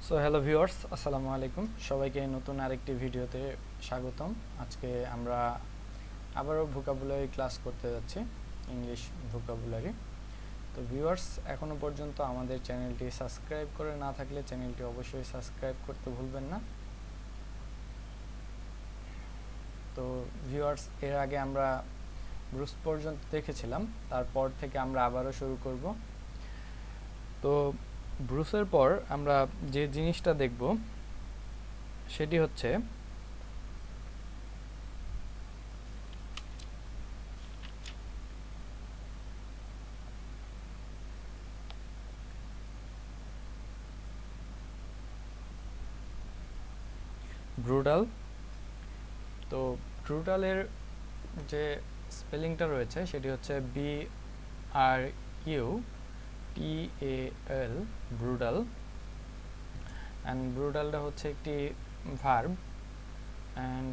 So hello viewers, আসসালামু আলাইকুম। সবাইকে নতুন আরেকটি ভিডিওতে স্বাগতম। আজকে আমরা আবারও ভোকাবুলারি ক্লাস করতে যাচ্ছি, ইংলিশ ভোকাবুলারি। তো ভিউয়ার্স, এখনও পর্যন্ত আমাদের চ্যানেলটি সাবস্ক্রাইব করে না থাকলে চ্যানেলটি অবশ্যই সাবস্ক্রাইব করতে ভুলবেন না। তো ভিউয়ার্স, এর আগে আমরা ব্রুস পর্যন্ত দেখেছিলাম, তারপর থেকে আমরা আবারও শুরু করব। তো ব্রুসের পর আমরা যে জিনিসটা দেখব সেটি হচ্ছে ব্রুটাল। তো ব্রুটালের যে স্পেলিংটা রয়েছে সেটি হচ্ছে BRUTAL, ব্রুটাল। অ্যান্ড ব্রুটালটা হচ্ছে একটি verb. And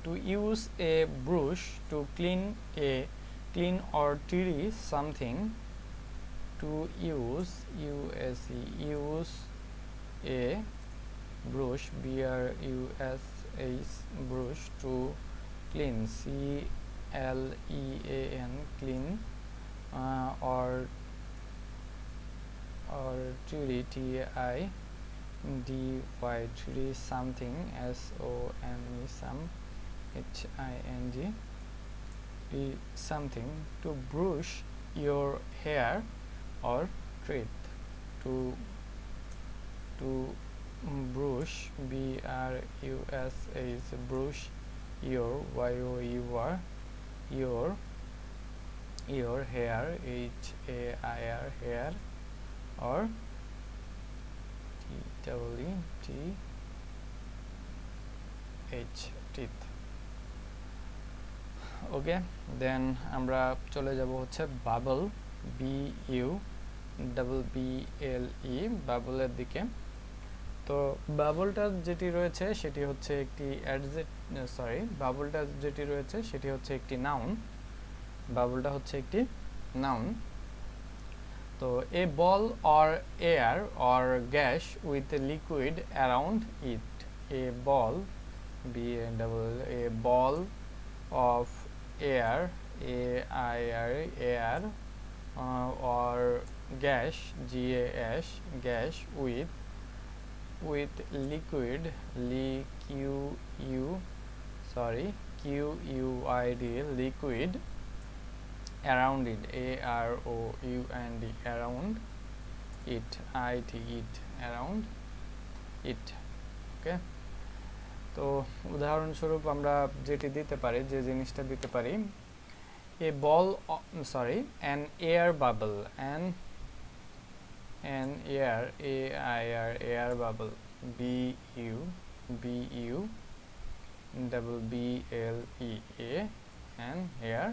to use a brush to clean or tidy something, to use a brush, BRUSH, brush, to clean, CLEAN, clean, or tidy, TIDY, tidy something, SOME, some, HING, something, to brush your hair or teeth, to brush, BRUSH, brush your, your hair, HAIR, hair, or teeth. ওকে, দেন আমরা চলে যাব হচ্ছে bubble, BUBBLE, বাবলের দিকে। তো বাবলটা যেটি রয়েছে সেটি হচ্ছে একটি বাবলটা যেটি রয়েছে সেটি হচ্ছে একটি নাউন। বাবলটা হচ্ছে একটি নাউন। তো a ball or air or gas with liquid around it, a ball, a ball of air, AIR, air, or gas, GAS, gas, with liquid, QUID, liquid, around it, AROUND, around it, it, around it. Okay. তো উদাহরণস্বরূপ আমরা যেটি দিতে পারি, যে জিনিসটা দিতে পারি, an air bubble, an air, AIR, air bubble, BUBBLE, an air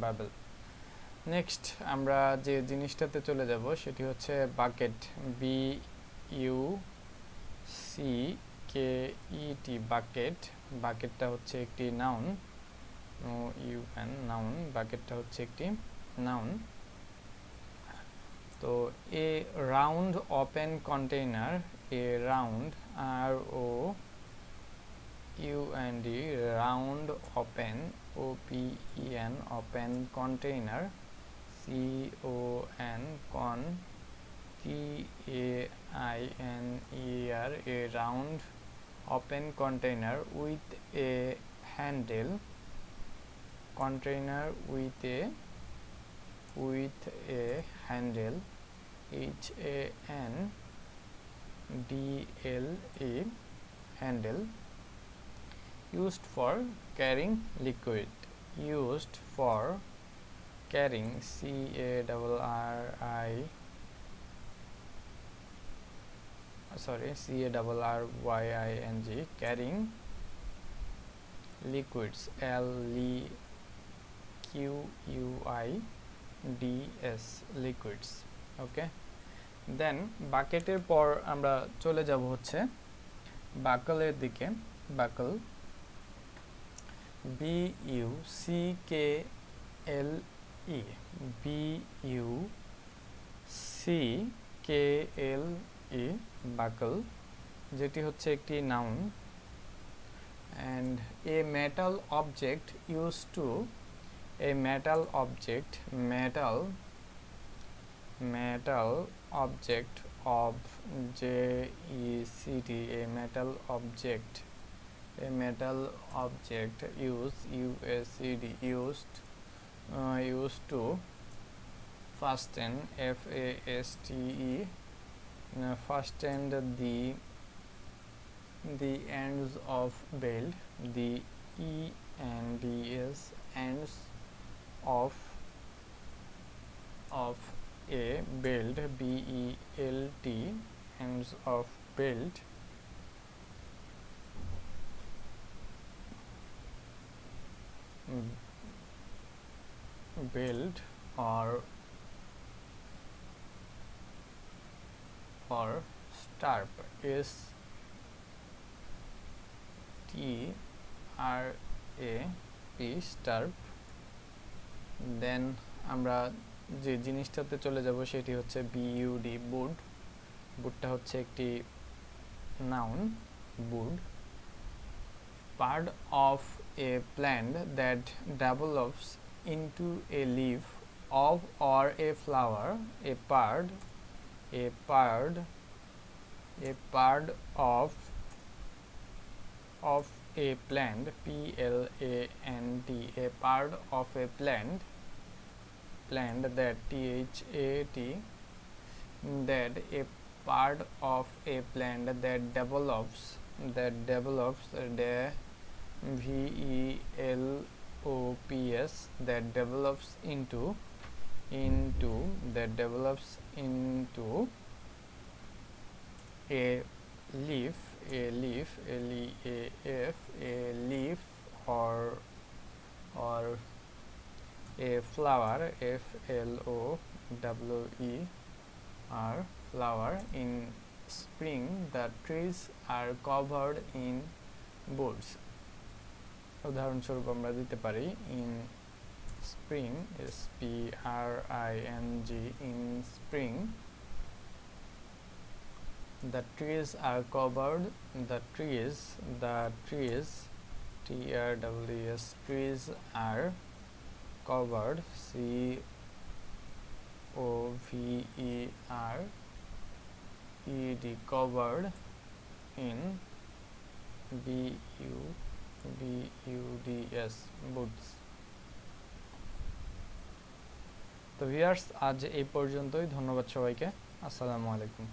bubble. Next আমরা যে জিনিসটাতে চলে যাব সেটি হচ্ছে বাকেট, BUCKET, বাকেট। বাকেটটা হচ্ছে একটি নাউন, নাউন, বাকেটটা হচ্ছে একটি নাউন। তো এ round open container, A round, ROUND, round open, OPEN, open container, CON, TAINER, a round open container with a handle, container with a handle, HANDLE, handle, used for carrying liquid, used for carrying, CARRYING, carrying liquids, LIQUIDS, liquids. ওকে, দেন বাকেটের পর আমরা চলে যাব হচ্ছে বাকলের দিকে। বাকল, BUCKLE, BUCKLE, buckle যেটি হচ্ছে একটি noun and a metal object used to a metal object of JECT a metal object used to fasten fasten the ends of belt the ends of a belt BELT ends of belt or strap STRAP strap দেন আমরা যে জিনিসটাতে চলে যাব সেটি হচ্ছে BUD বুড বুডটা হচ্ছে একটি noun বুড part of a plant that develops into a leaf of or a flower a part of a plant PLANT a part of a plant that that a part of a plant that develops the VELOPS that develops into a leaf LEAF or a flower FLOWER flower in spring the trees are covered in buds উদাহরণস্বরূপ আমরা দিতে পারি in spring SPRING in spring the trees are covered TREES trees are covered COVERED covered in BUDS buds তো viewers আজ এই পর্যন্তই ধন্যবাদ সবাইকে আসসালামু আলাইকুম